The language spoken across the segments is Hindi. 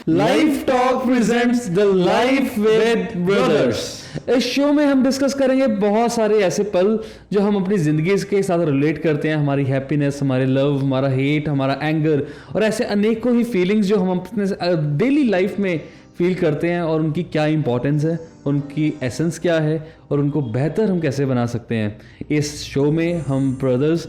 Life talk presents the life with brothers. इस शो में हम डिस्कस करेंगे बहुत सारे ऐसे पल जो हम अपनी जिंदगी के साथ रिलेट करते हैं, हमारी हैप्पीनेस, हमारे लव, हमारा हेट, हमारा एंगर और ऐसे अनेकों ही फीलिंग्स जो हम अपने डेली लाइफ में फील करते हैं और उनकी क्या इंपॉर्टेंस है, उनकी एसेंस क्या है और उनको बेहतर हम कैसे बना सकते हैं। इस शो में हम ब्रदर्स,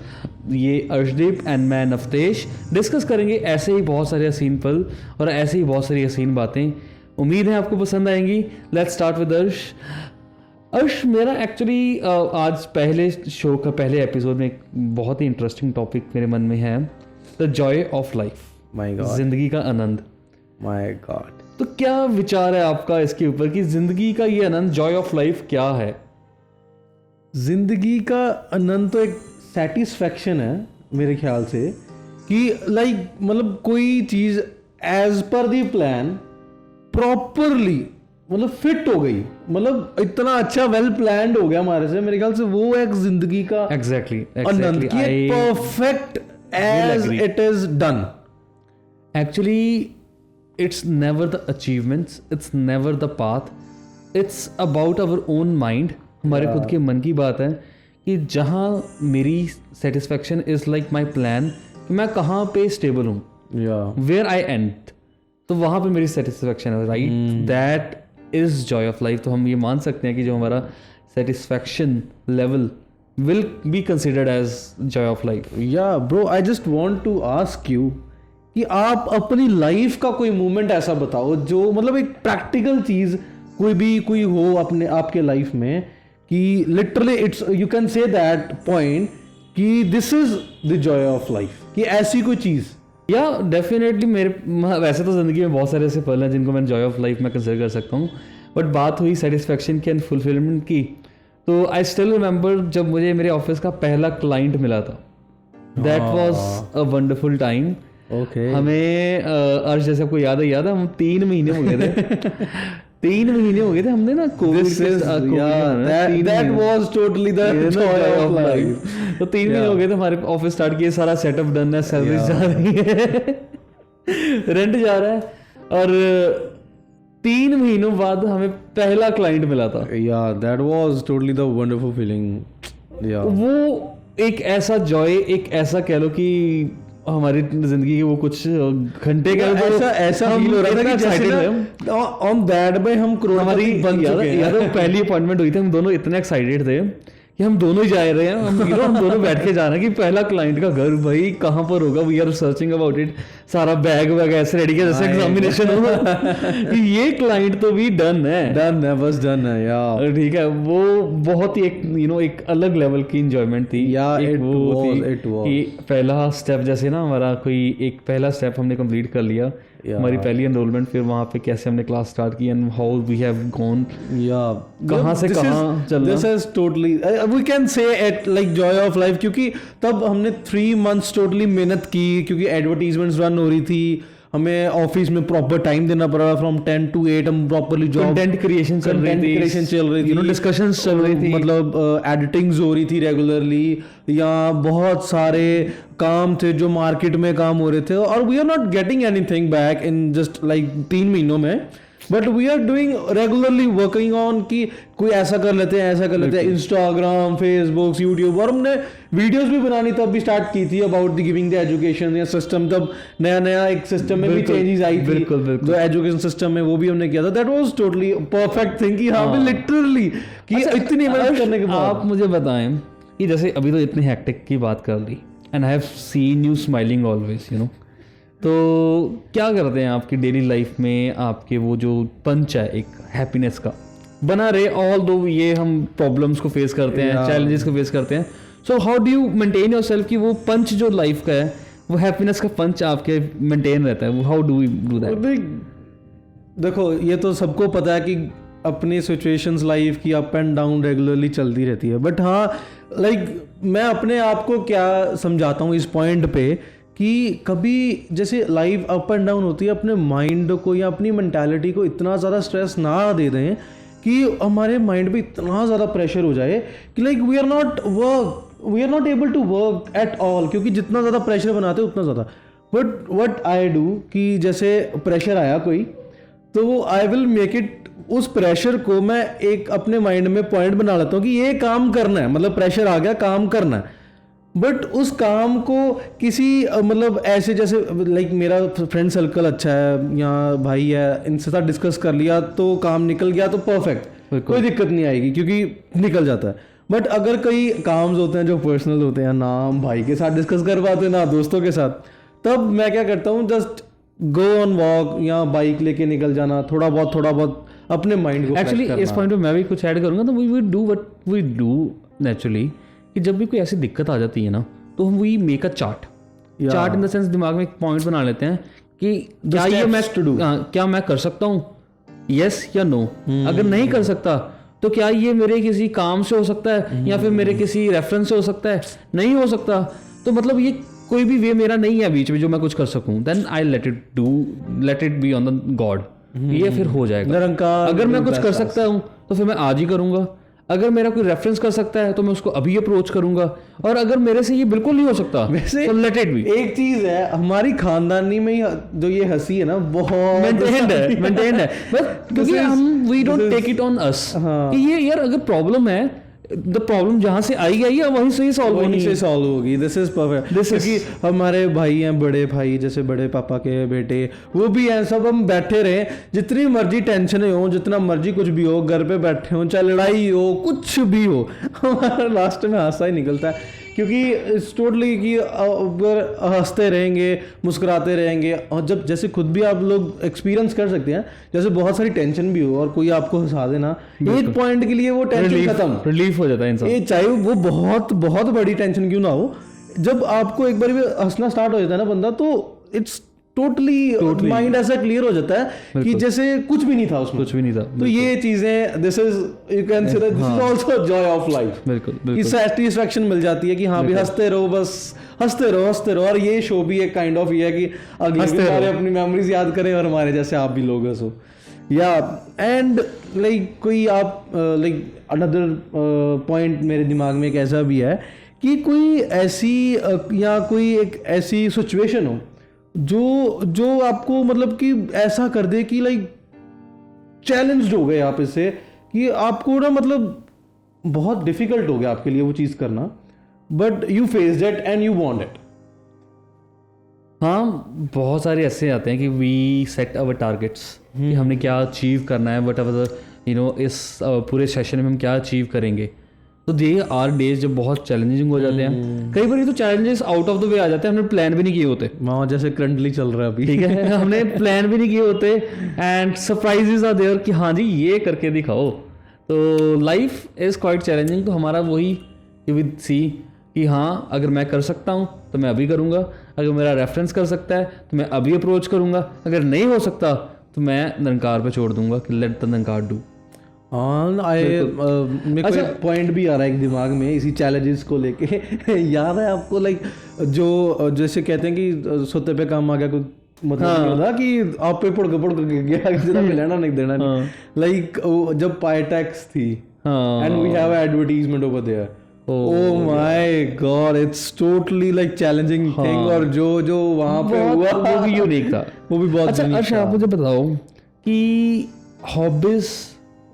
ये अर्शदीप एंड मैं नफतेश, डिस्कस करेंगे ऐसे ही बहुत सारे हसीन पल और ऐसे ही बहुत सारी हसीन बातें। उम्मीद है आपको पसंद आएंगी। लेट्स स्टार्ट विद अर्श। मेरा एक्चुअली आज पहले शो का पहले एपिसोड में एक बहुत ही इंटरेस्टिंग टॉपिक मेरे मन में है, the joy of life. My God, जिंदगी का आनंद। My God. तो क्या विचार है आपका इसके ऊपर कि जिंदगी का ये आनंद, जॉय ऑफ लाइफ क्या है? जिंदगी का आनंद तो एक सेटिस्फैक्शन है मेरे ख्याल से कि लाइक मतलब कोई चीज एज पर दी प्लान प्रॉपरली मतलब फिट हो गई, मतलब इतना अच्छा वेल प्लान्ड हो गया हमारे से, मेरे ख्याल से वो एक जिंदगी का एग्जैक्टली आनंद की perfect as it is done. Actually, it's never the achievements, it's never the path, it's about our own mind. हमारे खुद के मन की बात है कि जहाँ मेरी satisfaction is like my plan, कि मैं कहाँ पे स्टेबल हूँ, वेयर आई एंड, तो वहाँ पे मेरी सेटिस्फैक्शन है, right? That is joy of life. तो हम ये मान सकते हैं कि जो हमारा satisfaction level will be considered as joy of life. Yeah bro, I just want to ask you कि आप अपनी लाइफ का कोई मोमेंट ऐसा बताओ जो मतलब एक प्रैक्टिकल चीज कोई हो अपने आपके लाइफ में कि literally it's you can say that point कि this is the joy of life, कि ऐसी कोई चीज। या डेफिनेटली मेरे वैसे तो ज़िंदगी में बहुत सारे ऐसे पल हैं जिनको मैं जॉय ऑफ लाइफ में कंसिडर कर सकता हूँ, बट बात हुई सेटिस्फैक्शन की एंड फुलफिलमेंट की, तो आई स्टिल रिमेंबर जब मुझे मेरे ऑफिस का पहला क्लाइंट मिला था। That was a wonderful time. हमें अर्श, जैसे आपको याद है हम 3 महीने हो गए थे 3 महीने हो गए थे हमने ना कोविड से, that was totally the joy of life. तो 3 महीने हो गए थे हमारे ऑफिस स्टार्ट किए, सारा सेटअप डन है, सर्विस जा रही है, रेंट जा रहा है, और 3 महीनों बाद हमें पहला क्लाइंट मिला था। या that was totally the wonderful feeling. या वो एक ऐसा जॉय, एक ऐसा कह लो कि हमारी जिंदगी के वो कुछ घंटे का ऐसा फील हो रहा था कि जैसे ऑन दैट में हम हमारी पहली अपॉइंटमेंट हुई थी, हम दोनों इतने एक्साइटेड थे कि हम दोनों ही जा रहे हैं, हम दोनों बैठ के जा रहे हैं कि पहला क्लाइंट का घर भाई कहाँ पर होगा, we are searching about it, सारा बैग वैग ऐसे रेडी किया जैसे एग्जामिनेशन होगा कि ये क्लाइंट तो भी डन है, बस डन है। या ठीक है, वो बहुत ही एक एक अलग लेवल की इंजॉयमेंट थी। या इट वाज पहला स्टेप, जैसे ना हमारा कोई एक पहला स्टेप हमने कंप्लीट कर लिया, हमारी पहली एनरोलमेंट, फिर वहाँ पे कैसे हमने क्लास स्टार्ट की and how we have gone, कहाँ से कहाँ चलना। This is totally we can say it like joy of life, क्योंकि तब हमने 3 months टोटली मेहनत की, क्योंकि एडवर्टीजमेंट्स रन हो रही थी, हमें ऑफिस में प्रॉपर टाइम देना पड़ा, फ्रॉम 10 to 8 हम प्रॉपरली जॉब, कंटेंट क्रिएशन चल रही थी, डिस्कशंस चल रही थी, मतलब एडिटिंग्स हो रही थी रेगुलरली, या बहुत सारे काम थे जो मार्केट में काम हो रहे थे, और we are not getting anything back in just like 3 महीनों में, but we are doing regularly working on कि कोई ऐसा कर लेते हैं, ऐसा कर लेते हैं, इंस्टाग्राम, फेसबुक, यूट्यूब, और हमने वीडियोस भी बनानी तब भी स्टार्ट की थी about the giving the education या सिस्टम। तब नया एक सिस्टम में भी चेंजेस आई थी, जो एजुकेशन सिस्टम में, वो भी हमने किया था। That was totally perfect thing कि हाँ लिटरली कि इतनी मेहनत करने के बाद। आप मुझे बताएं कि जैसे अभी तो इतनी हैक्टिक की बात कर ली and I have seen you smiling always, तो क्या करते हैं आपकी डेली लाइफ में, आपके वो जो पंच है एक हैप्पीनेस का बना रहे, ऑल दो ये हम प्रॉब्लम्स को फेस करते हैं, चैलेंजेस को फेस करते हैं, so how do you maintain yourself कि वो पंच जो लाइफ का है, वो हैप्पीनेस का पंच आपके मेंटेन रहता है, वो how do you do that? देखो, ये तो सबको पता है कि अपनी सिचुएशंस लाइफ की अप एंड डाउन रेगुलरली चलती रहती है, बट हाँ लाइक मैं अपने आप को क्या समझाता हूँ इस पॉइंट पे कि कभी जैसे लाइफ अप एंड डाउन होती है, अपने माइंड को या अपनी मेंटालिटी को इतना ज़्यादा स्ट्रेस ना दे दें कि हमारे माइंड पे इतना ज़्यादा प्रेशर हो जाए कि like we are not able to work at all, क्योंकि जितना ज़्यादा प्रेशर बनाते हैं उतना ज़्यादा बट व्हाट आई डू कि जैसे प्रेशर आया कोई, तो आई विल मेक इट, उस प्रेशर को मैं एक अपने माइंड में पॉइंट बना लेता हूँ कि ये काम करना है, मतलब प्रेशर आ गया, काम करना है। बट उस काम को किसी मतलब ऐसे जैसे लाइक मेरा फ्रेंड सर्कल अच्छा है या भाई है, इनसे साथ डिस्कस कर लिया तो काम निकल गया तो परफेक्ट, कोई दिक्कत नहीं आएगी क्योंकि निकल जाता है। बट अगर कई काम्स होते हैं जो पर्सनल होते हैं, ना हम भाई के साथ डिस्कस कर पाते ना दोस्तों के साथ, तब मैं क्या करता हूँ, जस्ट गो ऑन वॉक या बाइक लेके निकल जाना, थोड़ा बहुत अपने माइंड को एक्चुअली इस पॉइंट पे मैं भी कुछ ऐड करूंगा। तो we do what we do naturally, कि जब भी कोई ऐसी दिक्कत आ जाती है ना, तो हम we make a chart in the sense, दिमाग में एक पॉइंट बना लेते हैं कि क्या ये मैं क्या मैं कर सकता हूँ, यस या नो। अगर नहीं कर सकता तो क्या ये मेरे किसी काम से हो सकता है या फिर मेरे किसी रेफरेंस से हो सकता है, नहीं हो सकता तो मतलब ये कोई भी वे मेरा नहीं है बीच में जो मैं कुछ कर सकूं, then I let it be on the God, ये फिर हो जाएगा। अगर मैं कुछ कर सकता हूँ तो फिर मैं आज ही करूंगा, अगर मेरा कोई रेफरेंस कर सकता है तो मैं उसको अभी अप्रोच करूंगा, और अगर मेरे से ये बिल्कुल नहीं हो सकता वैसे तो लेट इट बी। एक चीज है हमारी खानदानी में जो ये हंसी है ना, बहुत मेंटेन्ड है बस क्योंकि हम we don't take it on us कि ये यार अगर प्रॉब्लम है, द प्रॉब्लम जहां से आई गई है वहीं से ही सॉल्व होगी। This is perfect. क्योंकि हमारे भाई हैं, बड़े भाई जैसे बड़े पापा के बेटे, वो भी हैं, सब हम बैठे रहे, जितनी मर्जी टेंशन हो, जितना मर्जी कुछ भी हो, घर पे बैठे हो, चाहे लड़ाई हो, कुछ भी हो, हमारा लास्ट में हादसा ही निकलता है। क्योंकि इट्स टोटली कि अगर हंसते रहेंगे, मुस्कुराते रहेंगे, और जब जैसे खुद भी आप लोग एक्सपीरियंस कर सकते हैं, जैसे बहुत सारी टेंशन भी हो और कोई आपको हंसा देना, एक पॉइंट के लिए वो टेंशन खत्म, रिलीफ हो जाता है इंसान। ये चाहे वो बहुत बहुत बड़ी टेंशन क्यों ना हो, जब आपको एक बार भी हंसना स्टार्ट हो जाता है ना बंदा, तो इट्स टोटली माइंड ऐसा क्लियर हो जाता है कि जैसे कुछ भी नहीं था उसमें, कुछ भी नहीं था। तो ये चीजें, दिस इज यू कैन से this is also Joy of life. बिल्कुल सैटिस्फैक्शन मिल जाती है कि हाँ भी हंसते रहो, बस हंसते रहो। और ये शो भी एक काइंड ऑफ ये है कि अगले बार अपनी मेमोरीज याद करें और हमारे जैसे आप भी लोग हंसो। या एंड लाइक कोई आप लाइक अनदर पॉइंट मेरे दिमाग में एक ऐसा भी है कि कोई ऐसी या कोई एक ऐसी सिचुएशन हो जो आपको मतलब कि ऐसा कर दे कि लाइक चैलेंज्ड हो गए आप इससे, कि आपको ना मतलब बहुत डिफिकल्ट हो गया आपके लिए वो चीज करना, but you faced it and you want it. हाँ, बहुत सारे ऐसे आते हैं कि वी सेट अवर टारगेट्स कि हमने क्या अचीव करना है, वट एवर इस पूरे सेशन में हम क्या अचीव करेंगे। तो दे आर डेज जब बहुत चैलेंजिंग हो जाते हैं, कई बार ये तो challenges out of the way आ जाते हैं, हमने प्लान भी नहीं किए होते, वहाँ जैसे करंटली चल रहा है अभी, ठीक है, हमने प्लान भी नहीं किए होते एंड सरप्राइजेस आर देयर कि हाँ जी ये करके दिखाओ। तो लाइफ इज क्वाइट चैलेंजिंग। तो हमारा वही यू विल सी कि हाँ अगर मैं कर सकता हूँ तो मैं अभी करूँगा, अगर मेरा रेफरेंस कर सकता है तो मैं अभी अप्रोच करूँगा, अगर नहीं हो सकता तो मैं निरंकार पे छोड़ दूंगा कि लेट द निरंकार डू। हाँ, मेरे को एक पॉइंट भी आ रहा है एक दिमाग में इसी चैलेंजेस को लेके। याद है आपको लाइक जो जैसे कहते हैं कि सोते पे काम आ गया, कोई मतलब नहीं होता कि आप पे पुड़ के गया, जितना लेना नहीं देना नहीं। लाइक जब पाइटेक्स थी and we have advertisement over there, oh my god, it's totally like challenging thing. और जो वहां पे हुआ वो भी यूनिक था, वो भी बहुत। अच्छा अर्श, आप मुझे बताओ कि hobbies,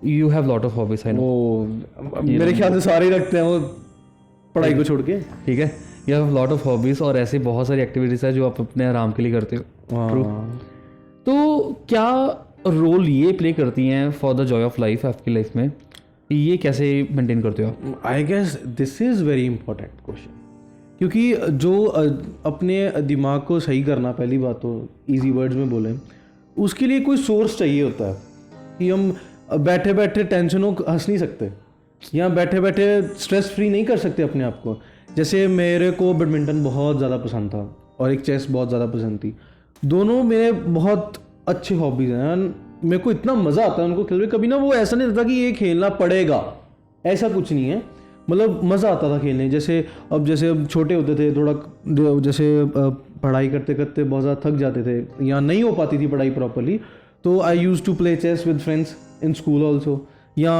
you have lot of hobbies, I know, मेरे ख्याल से सारे रखते हैं वो पढ़ाई को छोड़ के, ठीक है, you have lot of hobbies और ऐसी बहुत सारी एक्टिविटीज है जो आप अपने आराम के लिए करते हो। ट्रू। तो क्या रोल ये प्ले करती हैं for the joy of life आपकी लाइफ में, ये कैसे मेंटेन करते हो? I guess this is very important question, क्योंकि जो अपने दिमाग को सही करना, पहली बात तो इजी वर्ड्स में बोलें, उसके लिए कोई सोर्स चाहिए होता है कि हम बैठे बैठे टेंशनों हंस नहीं सकते या बैठे बैठे स्ट्रेस फ्री नहीं कर सकते अपने आप को। जैसे मेरे को बैडमिंटन बहुत ज़्यादा पसंद था और एक चेस बहुत ज़्यादा पसंद थी, दोनों मेरे बहुत अच्छे हॉबीज़ हैं, मेरे को इतना मज़ा आता है उनको खेल में। कभी ना वो ऐसा नहीं रहता कि ये खेलना पड़ेगा, ऐसा कुछ नहीं है, मतलब मज़ा आता था खेलने। जैसे अब छोटे होते थे, थोड़ा जैसे पढ़ाई करते करते बहुत ज़्यादा थक जाते थे या नहीं हो पाती थी पढ़ाई प्रॉपरली, तो I use to play chess with friends in school also, या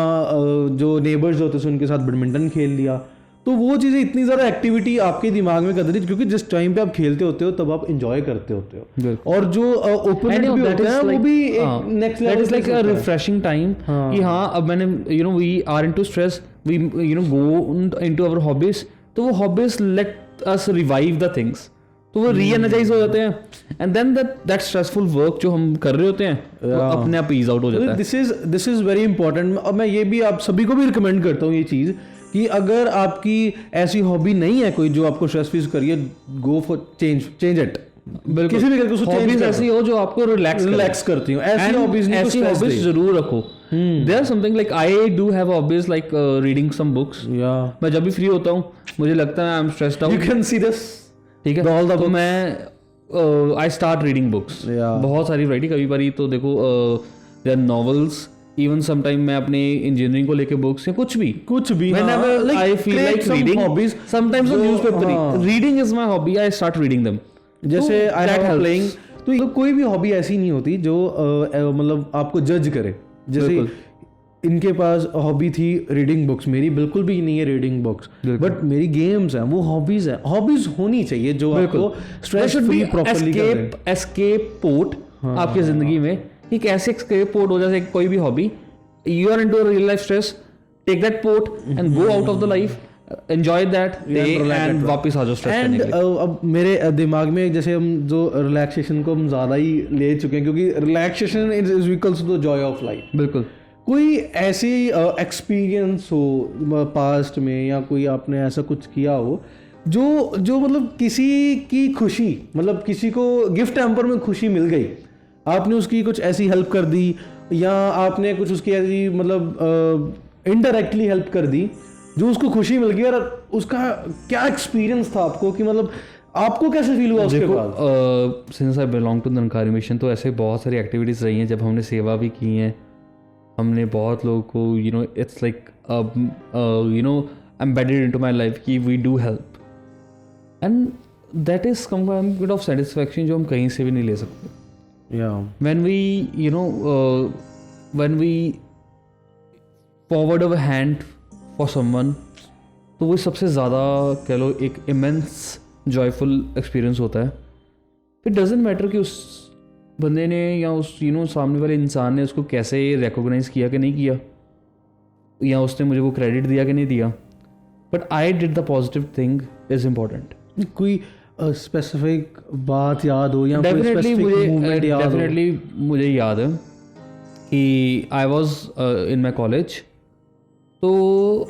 जो नेबर्स होते थे उनके साथ बैडमिंटन खेल लिया। तो वो चीज़ें इतनी ज़्यादा एक्टिविटी आपके दिमाग में कर देती है, क्योंकि जिस टाइम पे आप खेलते होते हो तब आप इंजॉय करते होते हो, और जो ओपोनेंट भी होते हैं वो भी एक next level, that is like a refreshing time कि हाँ अब मैंने you know we are into stress, we you know go into our hobbies, तो वो hobbies let us revive the things, तो वो री-एनर्जाइज हो जाते हैं, and then that stressful work जो हम कर रहे होते हैं वो अपने आप ईज आउट हो जाता है. This is very important. और मैं ये भी आप सभी को भी रिकमेंड करता हूँ ये चीज़ कि अगर आपकी ऐसी हॉबी नहीं है कोई जो आपको स्ट्रेस फील करिए, गो फॉर चेंज इट. किसी भी करके उसको हॉबीज ऐसी हो जो आपको रिलैक्स करती हो. ऐसी हॉबीज जरूर रखो. There are something like I do have hobbies like reading some books. मैं जब भी फ्री होता हूँ मुझे लगता है I am stressed out, you can see this, ठीक है, तो मैं आई स्टार्ट रीडिंग बुक्स. बहुत सारी वैरायटी. कभी बारी तो देखो देयर नॉवेल्स, इवन समटाइम मैं अपने इंजीनियरिंग को लेके बुक्स या कुछ भी whenever I feel like reading, sometimes on newspaper reading is my hobby, I start reading them. जैसे आई एम प्लेइंग, तो कोई भी हॉबी ऐसी नहीं होती जो मतलब आपको जज करे. जैसे इनके पास हॉबी थी रीडिंग बुक्स, मेरी बिल्कुल भी नहीं है रीडिंग बुक्स, बट मेरी गेम्स हैं, वो हॉबीज हैं. हॉबीज होनी चाहिए जो आपको stress free properly escape port आपकी जिंदगी में. एक ऐसे एस्केप पोर्ट हो जैसे कोई भी hobby, you are into real life stress, take that port and go out of the life, enjoy that and वापस आ जाओ स्ट्रेस करने के लिए. अब मेरे दिमाग में जैसे हम जो रिलैक्सेशन को हम ज़्यादा ही ले चुके हैं, क्योंकि relaxation is equals to the joy of life. बिल्कुल. कोई ऐसी एक्सपीरियंस हो पास्ट में, या कोई आपने ऐसा कुछ किया हो जो मतलब किसी की खुशी, मतलब किसी को गिफ्ट हैम्पर में खुशी मिल गई, आपने उसकी कुछ ऐसी हेल्प कर दी, या आपने कुछ उसकी ऐसी मतलब इनडायरेक्टली हेल्प कर दी जो उसको खुशी मिल गई, और उसका क्या एक्सपीरियंस था आपको, कि मतलब आपको कैसे फील हुआ उसके बाद? Since I belong to Nirankari Mission, तो ऐसे बहुत सारी एक्टिविटीज़ रही हैं जब हमने सेवा भी की हैं. हमने बहुत लोगों को you know it's like you know embedded into my life कि we do help, and that is come bit of satisfaction जो हम कहीं से भी नहीं ले सकते. When we you know when we forward our hand for someone, तो वो सबसे ज़्यादा कह लो एक immense joyful experience होता है. It doesn't matter कि उस बंदे ने या उस सामने वाले इंसान ने उसको कैसे recognize किया कि नहीं किया, या उसने मुझे वो क्रेडिट दिया कि नहीं दिया, but I did the positive thing is important. कोई स्पेसिफिक बात याद हो, या कोई स्पेसिफिक मूवमेंट याद हो? डेफिनेटली मुझे याद है कि I was in my college. तो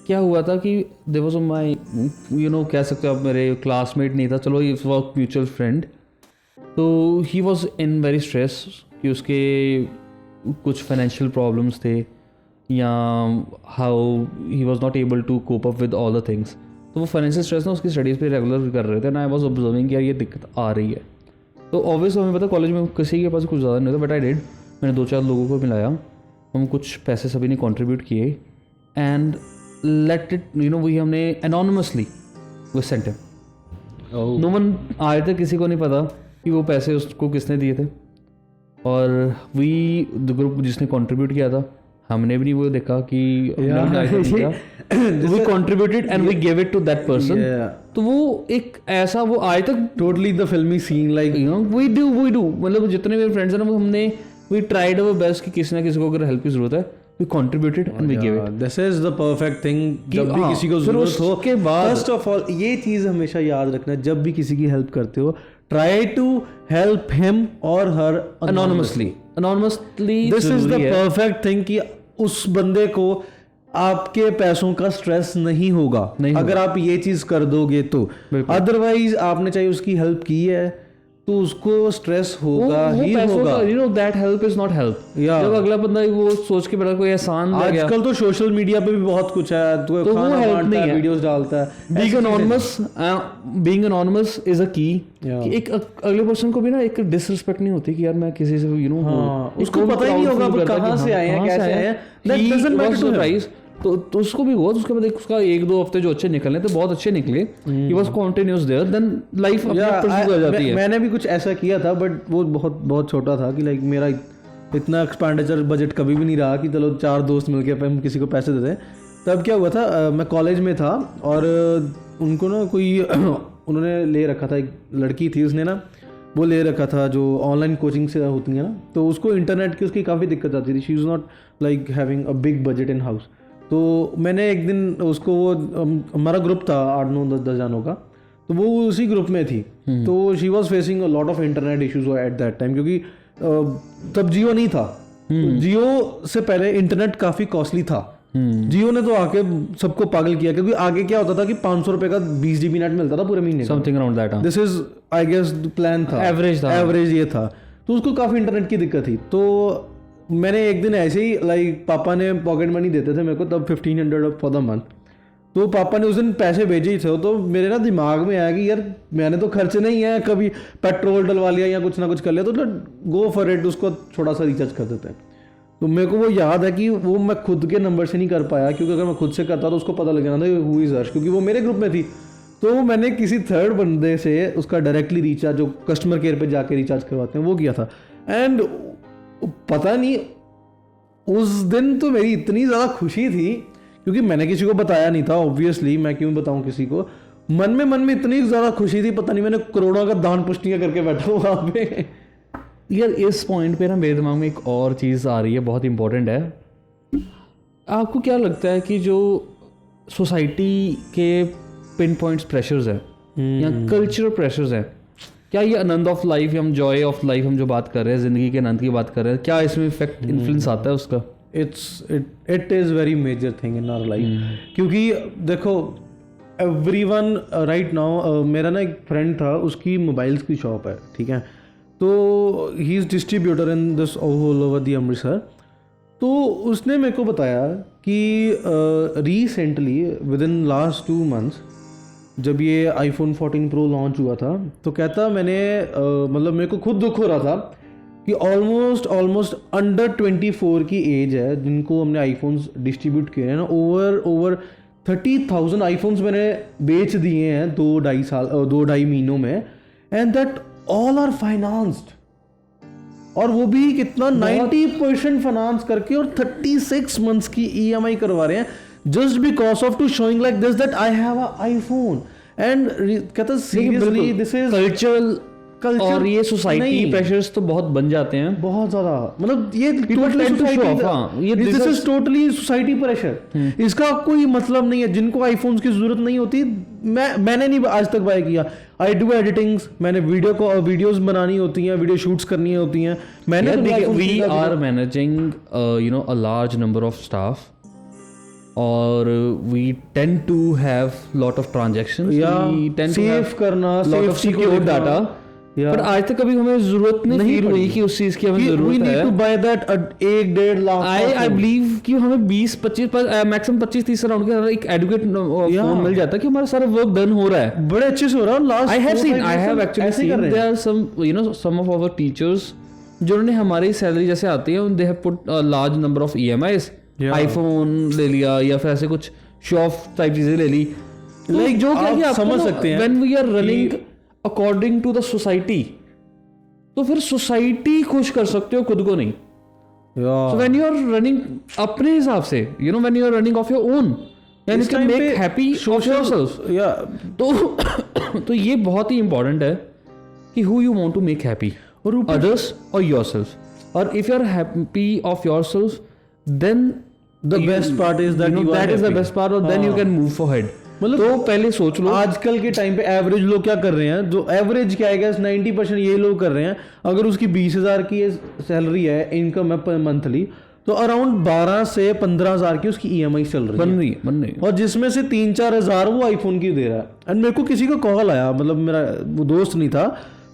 क्या हुआ था कि देयर वाज माय कह सकते हो आप मेरे क्लासमेट नहीं था, चलो ये वाज म्यूचुअल फ्रेंड. तो he was in very stress कि उसके कुछ फाइनेंशियल प्रॉब्लम्स थे, या how he was not able to cope up with all the things. तो वो फाइनेंशियल स्ट्रेस ना उसकी स्टडीज़ पे रेगुलर कर रहे थे, एंड आई वाज ऑब्जर्विंग कि यार ये दिक्कत आ रही है. तो ऑब्वियसली हमें पता कॉलेज में किसी के पास कुछ ज़्यादा नहीं था, बट आई डिड, मैंने 2-4 लोगों को मिलाया, हम कुछ पैसे सभी ने कंट्रीब्यूट किए, एंड लेट इट वही हमने एनोनिमसली वो सेंट हिम. नो वन आए थे, किसी को नहीं पता कि वो पैसे उसको किसने दिए थे, और वी द ग्रुप जिसने कंट्रीब्यूट किया था हमने भी नहीं वो देखा कि we contributed and we gave it to that person. तो वो एक ऐसा वो आज तक totally the filmy scene like we do मतलब जितने मेरे फ्रेंड्स हैं ना, वो हमने we tried our best कि किसी ना किसी को अगर हेल्प की जरूरत है we contributed and we gave it. This is the perfect thing. जब भी किसी को जरूरत हो, के बाद first of all ये चीज़ हमेशा याद रखना, जब भी किसी की हेल्प करते हो, try to help him or her anonymously. This is the perfect thing कि उस बंदे को आपके पैसों का स्ट्रेस नहीं होगा अगर आप ये चीज कर दोगे तो. अदरवाइज आपने चाहे उसकी हेल्प की है तो उसको स्ट्रेस होगा ही होगा. That help is not help. जब अगला बंदा वो सोच के बड़ा कोई एहसान दे गया. आजकल तो सोशल मीडिया पे भी बहुत कुछ है, तो वो हेल्प नहीं है, वीडियोस डालता है. बीइंग एनोनिमस इज अ की. एक अगले पर्सन को भी ना एक डिसरिस्पेक्ट नहीं होती कि यार मैं किसी से उसको पता ही नहीं होगा कहां से आए हैं, कैसे आए हैं. That doesn't matter to price. तो उसको भी हुआ, तो उसके बाद उसका 1-2 हफ्ते जो अच्छे निकलने तो बहुत अच्छे निकले, he was continuous there, then life अपने आप परस्यू कर जाती है. मैंने भी कुछ ऐसा किया था, बट वो बहुत बहुत छोटा था कि लाइक मेरा इतना एक्सपेंडिचर बजट कभी भी नहीं रहा कि चलो 4 दोस्त मिलके हम किसी को पैसे देते हैं. तब क्या हुआ था, मैं कॉलेज में था और उनको ना कोई उन्होंने ले रखा था, एक लड़की थी उसने ना वो ले रखा था जो ऑनलाइन कोचिंग से होती है ना, तो उसको इंटरनेट की उसकी काफ़ी दिक्कत आती थी। She is not like having a big budget in house. तो मैंने एक दिन उसको वो हमारा ग्रुप था 8-9-10 जनों का, तो वो उसी ग्रुप में थी। तो she was facing a lot of internet issues at that time, क्योंकि तब जियो नहीं था। जियो से पहले इंटरनेट काफ़ी कॉस्टली था। जियो ने तो आके सबको पागल किया, क्योंकि आगे क्या होता था कि 500 रुपए का 20 GB नेट मिलता था पूरे महीने का। Something around that. This is I guess plan था, एवरेज ये था। तो उसको काफ़ी इंटरनेट की दिक्कत थी। तो मैंने एक दिन ऐसे ही लाइक पापा ने पॉकेट मनी देते थे मेरे को तब 1500 फॉर द मंथ। तो पापा ने उस दिन पैसे भेजे ही थे, तो मेरे ना दिमाग में आया कि यार मैंने तो खर्चे नहीं है, कभी पेट्रोल डलवा लिया या कुछ ना कुछ कर लिया, तो गो फॉर इट, उसको थोड़ा सा रिचार्ज कर देते हैं। तो मेरे को वो याद है कि वो मैं खुद के नंबर से नहीं कर पाया, क्योंकि अगर मैं खुद से करता तो उसको पता लग जाना था हु इज हर्ष, क्योंकि वो मेरे ग्रुप में थी। तो मैंने किसी थर्ड बंदे से उसका डायरेक्टली रिचार्ज, जो कस्टमर केयर पे जाके रिचार्ज करवाते हैं, वो किया था। एंड पता नहीं उस दिन तो मेरी इतनी ज़्यादा खुशी थी, क्योंकि मैंने किसी को बताया नहीं था, ऑब्वियसली मैं क्यों बताऊं किसी को। मन में इतनी ज़्यादा खुशी थी, पता नहीं मैंने करोड़ों का दान पुष्टियाँ करके बैठा हूँ वहाँ पे। यार इस पॉइंट पे ना मेरे दिमाग में एक और चीज़ आ रही है, बहुत इंपॉर्टेंट है। आपको क्या लगता है कि जो सोसाइटी के पिन पॉइंट्स प्रेशर्स है या कल्चरल प्रेशर्स है, क्या ये आनंद ऑफ लाइफ या हम जॉय ऑफ लाइफ हम जो बात कर रहे हैं, ज़िंदगी के आनंद की बात कर रहे हैं, क्या इसमें इफेक्ट इन्फ्लुएंस आता है उसका? It is very major thing in our life. क्योंकि देखो एवरीवन राइट नाउ, मेरा ना एक फ्रेंड था, उसकी मोबाइल्स की शॉप है, ठीक है। तो he is distributor in this all over the Amritsar. तो उसने मेरे को बताया कि recently with in last 2 months जब ये iPhone 14 Pro लॉन्च हुआ था, तो कहता मैंने मतलब मेरे को खुद दुख हो रहा था कि ऑलमोस्ट अंडर 24 की एज है जिनको हमने आईफोन्स डिस्ट्रीब्यूट किए हैं ना, ओवर 30,000 आईफोन्स मैंने बेच दिए हैं 2-2.5 महीनों में। And that all are financed, और वो भी कितना 90% फाइनेंस करके, और 36 months की EMI करवा रहे हैं, just because of to showing like this that I have a iPhone. And कहता सीरियसली दिस इज कल्चर और ये सोसाइटी प्रेशर्स तो बहुत बन जाते हैं, बहुत ज्यादा। मतलब ये दिस टोटली सोसाइटी प्रेशर, इसका कोई मतलब नहीं है। जिनको आईफोन्स की जरूरत नहीं होती, मैंने नहीं आज तक बाय किया। आई डू एडिटिंग्स, मैंने वीडियोस बनानी होती हैं, वीडियो शूट्स करनी होती हैं, मैंने we are managing you know a large number of staff, और we tend to have lot of transactions, save करना, लॉट ऑफ सिक्योर डाटा। पर आज तक कभी हमें जरूरत नहीं फील हुई कि उस चीज की हमें जरूरत है। To buy that 1-1.5 lakh. I believe कि हमें 20-25 मैक्सिमम 25-30 राउंड के एक एडुकेट फोन मिल जाता है कि हमारा सारा वर्क डन हो रहा है, बड़े अच्छे से हो रहा है। Last I have actually seen there are some you know some of our teachers जिन्होंने हमारी सैलरी जैसे आती है, they have put a large number of EMIs, iPhone ले लिया या फिर ऐसे कुछ शो ऑफ टाइप चीजें ले ली। लाइक जो क्या कि आप समझ सकते हैं when we are running according to the society, तो फिर सोसाइटी खुश कर सकते हो, खुद को नहीं। So when you are running अपने हिसाब से, you know, when you are running off your own, then you can make happy of yourself. तो ये बहुत ही important है कि who you want to make happy, others or yourself. और if you are happy of yourself, then the best part is that you are that is the best part, और then you can move forward. मतलब तो पहले सोच लो, आजकल के टाइम पे एवरेज लोग क्या कर रहे हैं, जो एवरेज क्या है 90% ये लोग कर रहे हैं, अगर उसकी 20,000 की सैलरी है, इनकम है मंथली, तो अराउंड 12 से 15,000 की उसकी EMI चल रही है, और जिसमें से 3-4 हज़ार वो आईफोन की दे रहा है। एंड मेरे को किसी का कॉल आया, मतलब मेरा वो दोस्त नहीं था,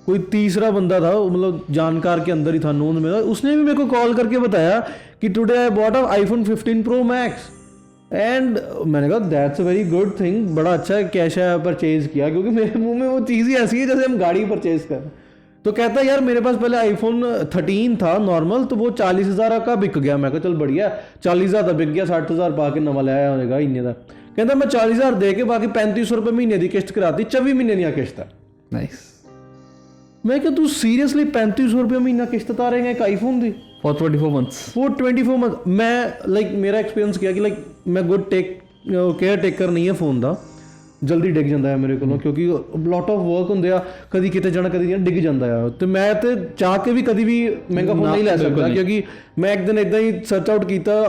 कोई तीसरा बंदा था, मतलब जानकार के अंदर ही था, नोन में था, उसने भी मेरे को कॉल करके बताया कि today I bought a iPhone 15 Pro Max। And मैंने कहा that's a very good thing, बड़ा अच्छा कैश है परचेज किया, क्योंकि मेरे मुंह में वो चीज़ ही ऐसी है जैसे हम गाड़ी परचेज कर। तो कहता यार मेरे पास पहले iPhone 13 था नॉर्मल, तो वो 40,000 का बिक गया। मैं कहा चल बढ़िया, 40,000 का बिक गया, 60,000 पा के नवा लाया होगा इन्ने का। कहता मैं 40,000 दे के बाकी 3500 रुपये महीने की किस्त कराती, 24 महीने की किस्त है। नाइस। मैं क्या तू सीरियसली 3500 रुपये महीना किस्त उतारेगा एक iPhone the for 24 months? For 24 months मैं लाइक मेरा एक्सपीरियंस किया कि लाइक मैं गुड टेक केयर टेकर नहीं है फोन ਦਾ ਜਲਦੀ ਡਿੱਗ ਜਾਂਦਾ ਹੈ ਮੇਰੇ ਕੋਲੋਂ ਕਿਉਂਕਿ ਲੋਟ ਆਫ ਵਰਕ ਹੁੰਦੇ ਆ ਕਦੀ ਕਿਤੇ ਜਾਣਾ ਕਦੀ ਡਿੱਗ ਜਾਂਦਾ ਆ ਤੇ ਮੈਂ ਤੇ ਚਾਹ ਕੇ ਵੀ ਕਦੀ ਵੀ ਮਹਿੰਗਾ ਫੋਨ ਨਹੀਂ ਲੈ ਸਕਦਾ ਕਿਉਂਕਿ ਮੈਂ ਇੱਕ ਦਿਨ ਇਦਾਂ ਹੀ ਸਰਚ ਆਊਟ ਕੀਤਾ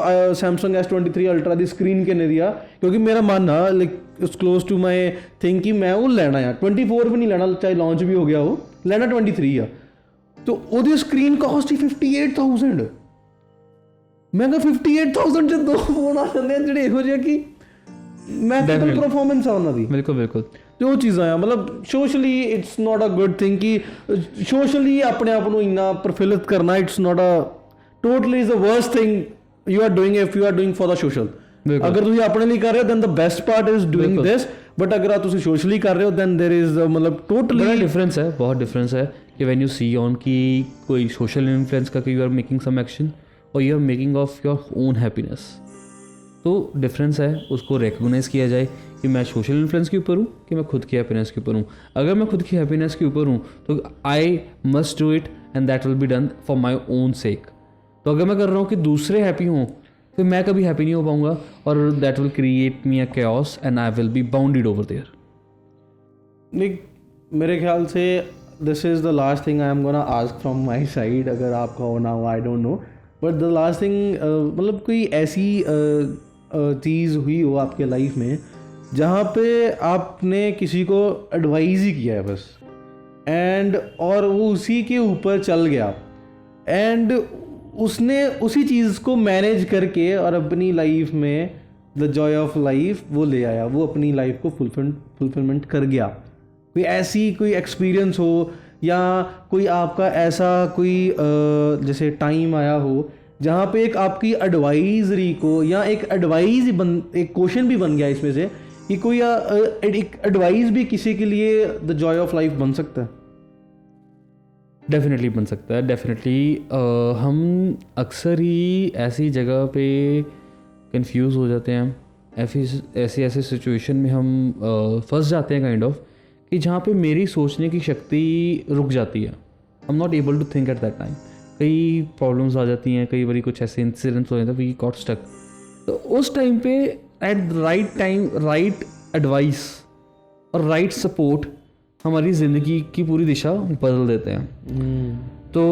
Samsung S23 Ultra ਦੀ ਸਕਰੀਨ ਕਿੰਨੇ ਦੀ ਆ ਕਿਉਂਕਿ ਮੇਰਾ ਮਨ ਆ like it's close to my think ਕਿ ਮੈਂ ਉਹ ਲੈਣਾ ਆ 24 ਵੀ ਨਹੀਂ ਲੈਣਾ ਚਾਹੇ ਲਾਂਚ ਵੀ ਹੋ ਗਿਆ ਉਹ ਲੈਣਾ 23 ਆ ਤੇ ਉਹਦੀ ਸਕਰੀਨ ਕਾਸਟ ਹੀ 58,000 ਮੈਂ ਕਿਹਾ 58,000 ਚ ਦੋ ਫੋਨ ਆ ਜਾਂਦੇ ਆ ਜਿਹੜੇ ਇਹੋ ਜਿਹੇ ਕਿ ਮੈਕਸਿਮਮ ਪਰਫਾਰਮੈਂਸ ਆ ਉਹਨਾਂ ਦੀ ਬਿਲਕੁਲ ਤੇ ਉਹ ਚੀਜ਼ਾਂ ਆ ਮਤਲਬ socially it's not a good thing ਕਿ ਸੋਸ਼ਲੀ ਆਪਣੇ ਆਪ ਨੂੰ ਇੰਨਾ ਪ੍ਰਫੁੱਲਿਤ ਕਰਨਾ it's not a totally is the worst thing you are doing if you are doing for the social ਅਗਰ ਤੁਸੀਂ ਆਪਣੇ ਲਈ ਕਰ ਰਹੇ ਹੋ then the best part is doing this but ਅਗਰ ਤੁਸੀਂ ਸੋਸ਼ਲੀ ਕਰ ਰਹੇ ਹੋ ਦੈਨ देयर इज मतलब टोटली बड़ा डिफरेंस है बहुत डिफरेंस है कि व्हेन यू सी ऑन कि कोई सोशल इन्फ्लुएंस का कि you are making some action और you are making of your own happiness तो डिफरेंस है उसको रिकग्नाइज किया जाए कि मैं सोशल इन्फ्लुएंस के ऊपर हूँ कि मैं खुद की हैप्पीनेस के ऊपर हूँ अगर मैं खुद की हैप्पीनेस के ऊपर हूँ तो I must do it and that will be done for my own सेक तो अगर मैं कर रहा हूँ कि दूसरे हैप्पी हों फिर मैं कभी हैप्पी नहीं हो पाऊँगा और that will create me a chaos and I will be bounded over there like मेरे ख्याल से this is the last thing I am gonna ask from my side अगर आपका हो ना हो I don't know but the last thing मतलब कोई ऐसी चीज़ हुई हो आपके लाइफ में जहाँ पे आपने किसी को एडवाइस ही किया है बस एंड और वो उसी के ऊपर चल गया एंड उसने उसी चीज़ को मैनेज करके और अपनी लाइफ में द जॉय ऑफ लाइफ वो ले आया वो अपनी लाइफ को फुलफिलमेंट कर गया कोई ऐसी कोई एक्सपीरियंस हो या कोई आपका ऐसा कोई जैसे टाइम आया हो जहाँ पे एक आपकी एडवाइजरी को या एक एडवाइस एक क्वेश्चन भी बन गया इसमें से कि कोई एक एडवाइस भी किसी के लिए द जॉय ऑफ लाइफ बन सकता है डेफिनेटली बन सकता है डेफिनेटली हम अक्सर ही ऐसी जगह पे कंफ्यूज हो जाते हैं ऐसी सिचुएशन में हम फंस जाते हैं काइंड ऑफ कि जहाँ पे मेरी सोचने की शक्ति रुक जाती है I am not able to think at that time कई प्रॉब्लम्स आ जाती हैं कई बार कुछ ऐसे इंसिडेंट्स हो जाते हैं वी गॉट स्टक तो उस टाइम पे at right time right advice और राइट सपोर्ट हमारी ज़िंदगी की पूरी दिशा बदल देते हैं तो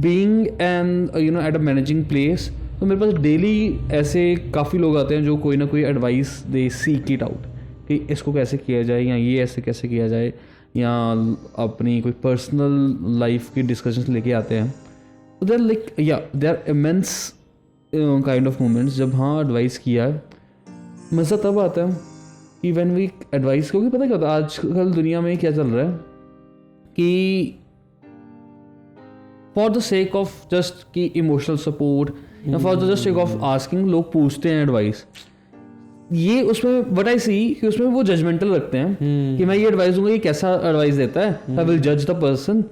being and you know at a managing place तो मेरे पास डेली ऐसे काफ़ी लोग आते हैं जो कोई ना कोई advice they seek it out कि इसको कैसे किया जाए या ये ऐसे कैसे किया जाए या अपनी कोई पर्सनल लाइफ की डिस्कशंस लेके आते हैं तो देर लाइक या देर इमेंस काइंड ऑफ मोमेंट्स जब हाँ एडवाइस किया है मज़ा तब आता है कि व्हेन वी एडवाइस क्योंकि पता क्या होता है आजकल दुनिया में क्या चल रहा है कि for the sake of just कि इमोशनल सपोर्ट या for the just sake of asking लोग पूछते हैं एडवाइस ये उसमें व्हाट आई सी कि उसमें वो जजमेंटल रखते हैं कि मैं ये एडवाइस दूंगा ये कैसा एडवाइस देता है आई विल जज द पर्सन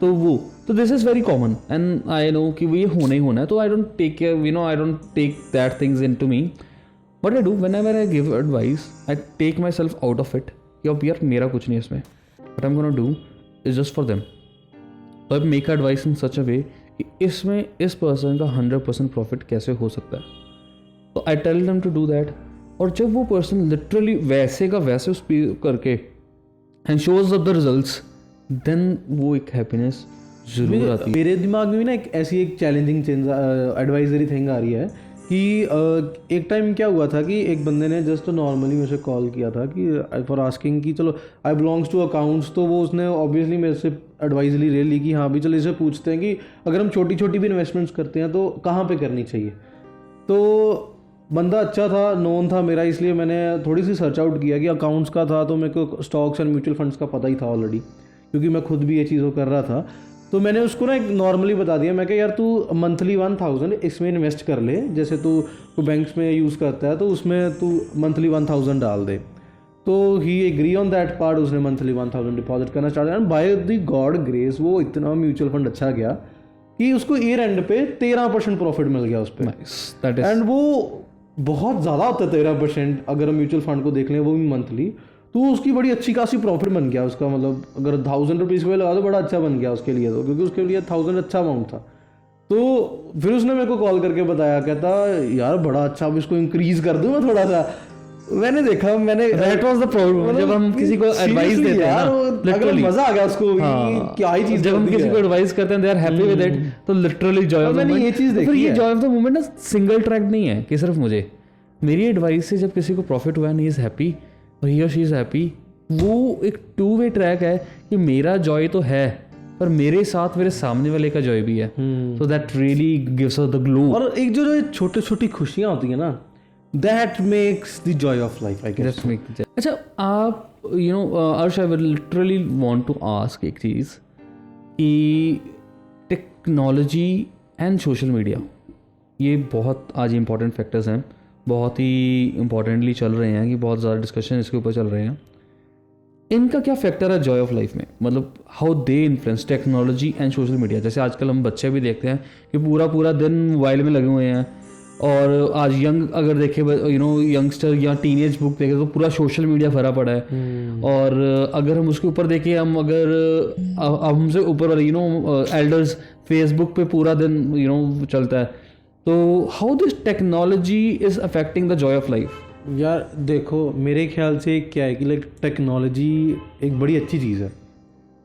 तो वो तो this is very common and I know कि वो ये होना ही होना है तो I don't take care you know I don't take that things into me what I do whenever I give advice I take myself out of it यार मेरा कुछ नहीं है इसमें what I am gonna do is just for them तो आई मेक एडवाइस इन सच अ वे कि इसमें इस पर्सन का 100% प्रॉफिट कैसे हो सकता है तो I tell them to do that और जब वो पर्सन लिटरली वैसे का वैसे उस करके and shows up the results then वो एक हैप्पीनेस जरूर आती है मेरे दिमाग में भी ना एक ऐसी एक चैलेंजिंग चेंज एडवाइजरी थिंग आ रही है कि एक टाइम क्या हुआ था कि एक बंदे ने जस्ट नॉर्मली मुझे कॉल किया था कि फॉर आस्किंग कि चलो आई बिलोंग्स टू अकाउंट्स तो वो उसने ऑब्वियसली मेरे से एडवाइजरी ले ली कि हाँ भी चलो इसे पूछते हैं कि अगर हम छोटी छोटी भी इन्वेस्टमेंट्स करते हैं तो कहाँ पे करनी चाहिए तो बंदा अच्छा था नोन था मेरा इसलिए मैंने थोड़ी सी सर्च आउट किया कि अकाउंट्स का था तो मेरे को स्टॉक्स एंड म्यूचुअल फंड्स का पता ही था ऑलरेडी क्योंकि मैं खुद भी ये चीज़ कर रहा था तो मैंने उसको ना एक नॉर्मली बता दिया मैं कि यार तू मंथली 1000 इसमें इन्वेस्ट कर ले जैसे तू बैंक्स में यूज़ करता है तो उसमें तू मंथली 1000 डाल दे तो ही एग्री ऑन दैट पार्ट उसने मंथली 1000 डिपॉजिट करना स्टार्ट किया and by the God grace वो इतना म्यूचुअल फंड अच्छा गया कि उसको ईयर एंड पे 13% प्रॉफिट मिल गया उस पर एंड वो बहुत ज़्यादा होता है 13% अगर हम म्यूचुअल फंड को देख लें वो भी मंथली तो उसकी बड़ी अच्छी खासी प्रॉफिट बन गया उसका मतलब अगर 1000 रुपीज़ पे लगा तो बड़ा अच्छा बन गया उसके लिए तो क्योंकि उसके लिए 1000 अच्छा अमाउंट था तो फिर उसने मेरे को कॉल करके बताया कहता यार बड़ा अच्छा अब इसको इंक्रीज़ कर दूँ मैं थोड़ा सा मैंने देखा, मैंने दैट वाज द प्रॉब्लम जब हम किसी को एडवाइस देते हैं यार, ना, अगर लिटरली मजा आ गया उसको, क्या ही चीज जब हम किसी को एडवाइस करते हैं they are happy with it, तो लिटरली जॉय ऑफ द मैंने ये मोमेंट। चीज फिर देखी ये है। जॉय ऑफ द मोमेंट ना सिंगल ट्रैक नहीं है कि सिर्फ मुझे, मेरी एडवाइस से जब किसी को प्रॉफिट हुआ, ही इज हैप्पी और ही और शी इज हैप्पी, वो एक टू वे ट्रैक है कि मेरा जॉय तो है पर मेरे साथ मेरे सामने वाले का जॉय भी है, so that really gives us the glow. और एक जो छोटी छोटी खुशियां होती है ना, that makes the joy of life, I guess. अच्छा, आप Arsh, I will literally want to ask एक चीज़ कि टेक्नोलॉजी एंड सोशल मीडिया ये बहुत आज इंपॉर्टेंट फैक्टर्स हैं, बहुत ही इंपॉर्टेंटली चल रहे हैं कि बहुत ज़्यादा डिस्कशन इसके ऊपर चल रहे हैं। इनका क्या फैक्टर है जॉय ऑफ लाइफ में, मतलब how they influence technology and social media? जैसे आजकल हम बच्चे भी देखते हैं कि पूरा पूरा दिन मोबाइल में लगे हुए हैं, और आज यंग अगर देखे यंगस्टर या टीनेज बुक देखे तो पूरा सोशल मीडिया भरा पड़ा है। और अगर हम उसके ऊपर देखें, हम अगर हमसे ऊपर वाले एल्डर्स फेसबुक पे पूरा दिन चलता है, तो how this technology is affecting the joy of life? यार देखो, मेरे ख्याल से क्या है कि लाइक टेक्नोलॉजी एक बड़ी अच्छी चीज़ है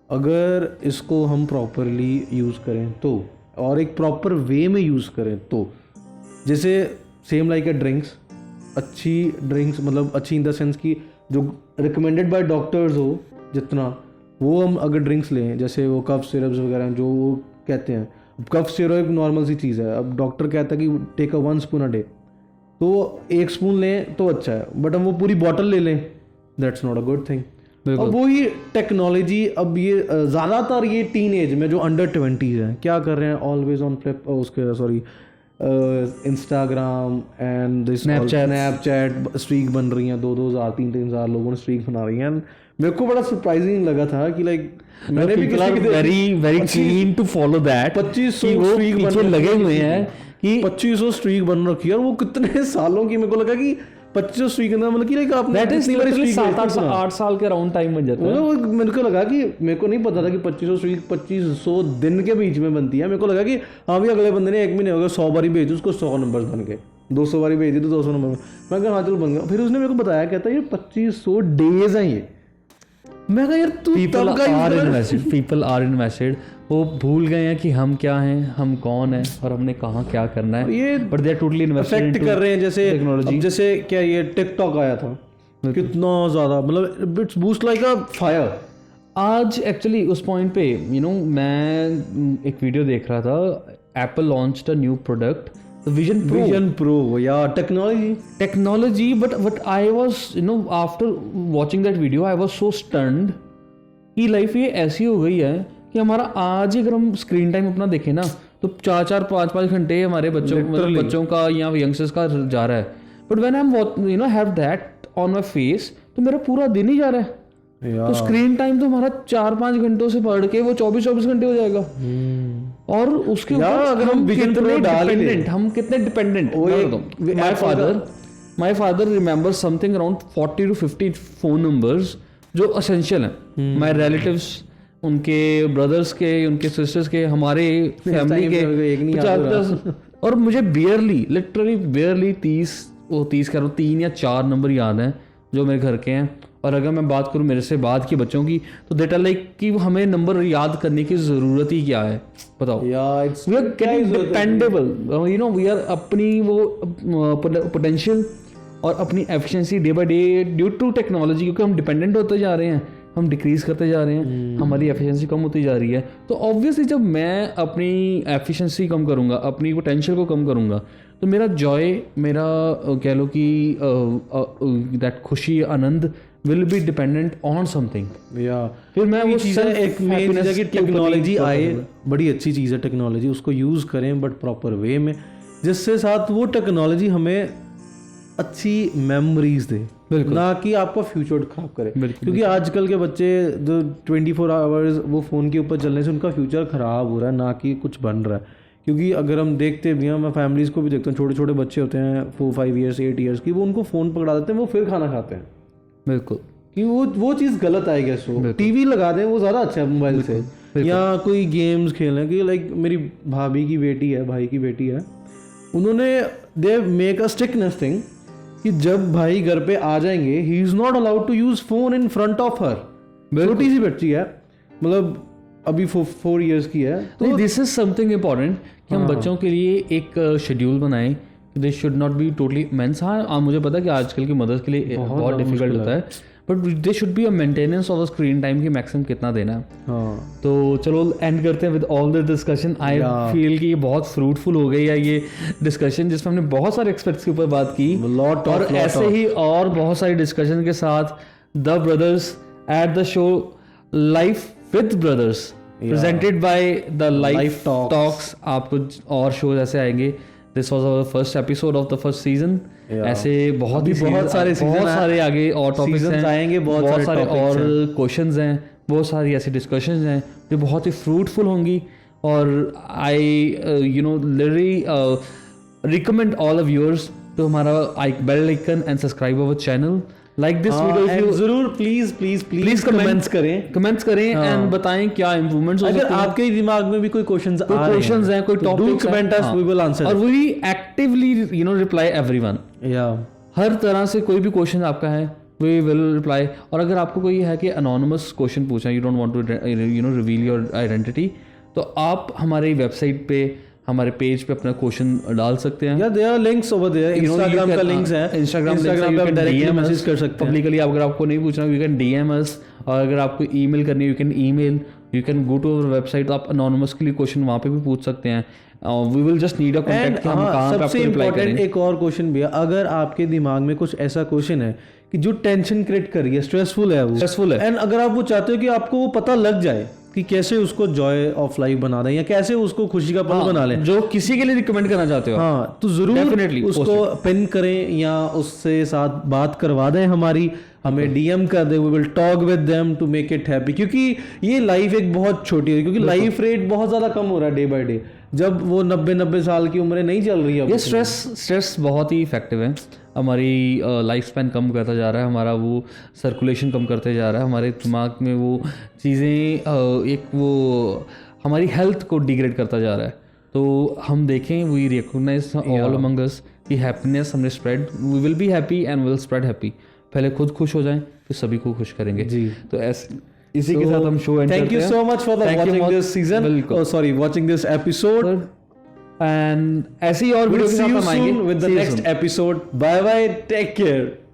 अगर इसको हम प्रॉपरली यूज़ करें तो, और एक प्रॉपर वे में यूज़ करें तो। जैसे सेम लाइक ड्रिंक्स, अच्छी ड्रिंक्स मतलब अच्छी इन द सेंस कि जो रिकमेंडेड बाय डॉक्टर्स हो जितना, वो हम अगर ड्रिंक्स लें, जैसे वो कफ सिरप्स वगैरह जो वो कहते हैं, कफ सिरप एक नॉर्मल सी चीज़ है, अब डॉक्टर कहता है कि take a 1 spoon a day, तो 1 स्पून लें तो अच्छा है, बट हम वो पूरी बॉटल ले लें, that's not a good thing. अब वही टेक्नोलॉजी, अब ये ज़्यादातर ये टीन एज में जो अंडर 20s हैं क्या कर रहे हैं, ऑलवेज ऑन फ्लिप उसके sorry Instagram and Snapchat streak बन रही हैं, 2-2 हज़ार 3-3 हज़ार लोगों ने स्ट्रीक बना रही हैं। मेरे को बड़ा सरप्राइजिंग लगा था कि लाइक मैंने भी very very keen to follow that, 2500 streak पीछे लगे हुए हैं कि 2500 स्ट्रीक बन रखी है, और वो कितने सालों की, मेरे को लगा कि 2500 स्ट्रीक अंदर मतलब कि लाइक आपने कितनी बार स्ट्रीक 7-8 साल के अराउंड टाइम बन जाता है। वो मेरे को लगा कि मेरे को नहीं पता था कि 2500 स्ट्रीक 2500 दिन के बीच में बनती है। मेरे को लगा कि हाँ भी अगले बंदे ने 1 महीने हो गया 100 बारी भेज दी उसको 100 नंबर बन गए, 200 बारी भेज दी तो 200 नंबर। मैं कहा हाँ चलो बन गया। फिर उसने मेरे को बताया, कहता है ये 2500 डेज हैं ये। मैं कहा यार तू पीपल आर इन्वेस्टेड, वो भूल गए हैं कि हम क्या हैं, हम कौन हैं और हमने कहाँ क्या करना है, ये but they are totally invested कर रहे हैं। जैसे टेक्नोलॉजी, जैसे क्या ये टिकटॉक आया था, कितना ज़्यादा मतलब it's boost like a fire. आज एक्चुअली उस पॉइंट पे मैं एक वीडियो देख रहा था, Apple launched a new product Vision Pro, yeah, technology, but I was, after watching that video, I was so stunned कि लाइफ ये ऐसी हो गई है कि हमारा आज ही अगर हम स्क्रीन टाइम अपना देखें ना, तो 4-4, 5-5 घंटे हमारे बच्चों का या यंगस्टर्स का जा रहा है। But when I am have that on my face, तो मेरा पूरा दिन ही जा रहा है। तो स्क्रीन टाइम तो हमारा 4-5 घंटों से बढ़ के वो 24 घंटे हो जाएगा। और उसके ऊपर अगर हम कितने dependent. My father remember something around 40 to 50 phone numbers जो असेंशियल हैं। माई रिलेटिव्स, उनके ब्रदर्स के, उनके सिस्टर्स के, हमारे फैमिली के 50, और मुझे लिटरली बियरली 30 कह रहा हूँ 3 या 4 नंबर याद हैं जो मेरे घर के हैं। और अगर मैं बात करूँ मेरे से बाद के बच्चों की, तो देट आर लाइक कि हमें नंबर याद करने की ज़रूरत ही क्या है, बताओ। We are getting dependable, we are अपनी वो पोटेंशियल और अपनी efficiency day by day due to technology, क्योंकि हम डिपेंडेंट होते जा रहे हैं, हम डिक्रीज करते जा रहे हैं, हमारी एफिशिएंसी कम होती जा रही है। तो ऑब्वियसली जब मैं अपनी एफिशिएंसी कम करूँगा, अपनी पोटेंशियल को कम करूँगा, तो मेरा जॉय, मेरा कह लो कि दैट खुशी, आनंद will be dependent on something. फिर मैं वो चीज़ है, एक मेन चीज़ है कि टेक्नोलॉजी आए, बड़ी अच्छी चीज़ है टेक्नोलॉजी, उसको यूज़ करें बट प्रॉपर वे में, जिससे साथ वो टेक्नोलॉजी हमें अच्छी मेमोरीज दे, ना कि आपका फ्यूचर खराब करे। क्योंकि आजकल के बच्चे जो 24 आवर्स वो फ़ोन के ऊपर चलने से उनका फ्यूचर ख़राब हो रहा है, ना कि कुछ बन रहा है। क्योंकि अगर हम देखते भी हैं, मैं फैमिलीज़ को भी देखता हूँ, छोटे छोटे बच्चे होते हैं 4-5 ईयर्स 8 ईयर्स की, वो उनको फ़ोन पकड़ा देते हैं, वो फिर खाना खाते हैं। बिल्कुल, कि वो चीज़ गलत है। गैस वो टीवी लगा दें, वो ज़्यादा अच्छा है मोबाइल से, या कोई गेम्स खेलें। कि लाइक मेरी भाभी की बेटी है, भाई की बेटी है, उन्होंने they make a strictness thing कि जब भाई घर पे आ जाएंगे he is not allowed to use phone in front of her. छोटी सी बच्ची है, मतलब अभी 4 years की है। तो दिस इज समथिंग इम्पोर्टेंट कि हम बच्चों के लिए एक शेड्यूल बनाएं, they should not be totally men's. हाँ मुझे पता है कि आजकल की मदर्स के लिए बहुत डिफिकल्ट होता है, but they should be a maintenance of screen time की मैक्सिमम कितना देना है। हाँ तो चलो एंड करते हैं with all the discussion. I feel कि ये बहुत फ्रूटफुल हो गई है ये डिस्कशन, जिसमें हमने बहुत सारे एक्सपर्ट्स के ऊपर बात की, और ऐसे ही और बहुत सारी डिस्कशन के साथ the brothers at the show life with brothers presented by the life talks. आपको और शोज ऐसे आएंगे। This was our first episode of the first season. ऐसे बहुत सारे आगे और टॉपिक्स आएंगे, बहुत सारे और क्वेश्चंस हैं, बहुत सारी ऐसी डिस्कशंस हैं जो बहुत ही फ्रूटफुल होंगी। और I literally recommend all of viewers to हमारा bell icon and subscribe our channel, like this video. जरूर प्लीज कमेंट्स करें एंड बताएं क्या इंप्रूवमेंट्स हो सकते हैं। अगर आपके दिमाग में भी कोई क्वेश्चंस हैं, कोई टॉपिक्स हैं, comment us, we will answer, और वी एक्टिवली रिप्लाई एवरीवन। हर तरह से कोई भी क्वेश्चन आपका है वी विल रिप्लाई। और अगर आपको कोई है कि अनोनिमस क्वेश्चन पूछना, you don't want to reveal your identity, तो आप हमारी वेबसाइट पे, हमारे पेज पे अपना क्वेश्चन डाल सकते हैं। या there are links over there, Instagram का लिंक्स है, इंस्टाग्राम पे आप डायरेक्टली मैसेज कर सकते हैं पब्लिकली। अगर आपको नहीं पूछना यू कैन डीएम अस, और अगर आपको ईमेल करनी है you can email, you can go to our website. तो आप अनोनिमसली क्वेश्चन वहाँ पे भी पूछ सकते हैं। We will just need a contact कि हम कहाँ पे आपको रिप्लाई करें। एक और क्वेश्चन भी है, अगर आपके दिमाग में कुछ ऐसा क्वेश्चन है कि जो टेंशन क्रिएट कर रही है, स्ट्रेसफुल है, एंड अगर आप वो चाहते हो कि आपको वो पता लग जाए कि कैसे उसको जॉय ऑफ लाइफ बना दें या कैसे उसको खुशी का पल बना लें, जो किसी के लिए रिकमेंड करना चाहते हो, हाँ, तो जरूर उसको पिन करें या उससे साथ बात करवा दें हमारी, हमें डीएम कर दे, we will talk with them to make it happy. क्योंकि ये लाइफ एक बहुत छोटी है, क्योंकि लाइफ रेट बहुत ज्यादा कम हो रहा है डे बाय डे, जब वो 90 साल की उम्र नहीं चल रही है। ये स्ट्रेस बहुत ही इफेक्टिव है, हमारी लाइफ स्पैन कम करता जा रहा है, हमारा वो सर्कुलेशन कम करते जा रहा है, हमारे दिमाग में वो चीज़ें एक वो हमारी हेल्थ को डिग्रेड करता जा रहा है। तो हम देखें, we recognise all among us कि हैप्पीनेस हमने spread, we will be happy and will spread happy. पहले खुद खुश हो जाएं फिर सभी को खुश करेंगे जी। तो इसी के साथ हम शो एंड करते हैं। Thank you so much for watching this season, watching this episode, and ऐसे ही और वीडियो के साथ हम आएंगे with the next episode. Bye bye, take care.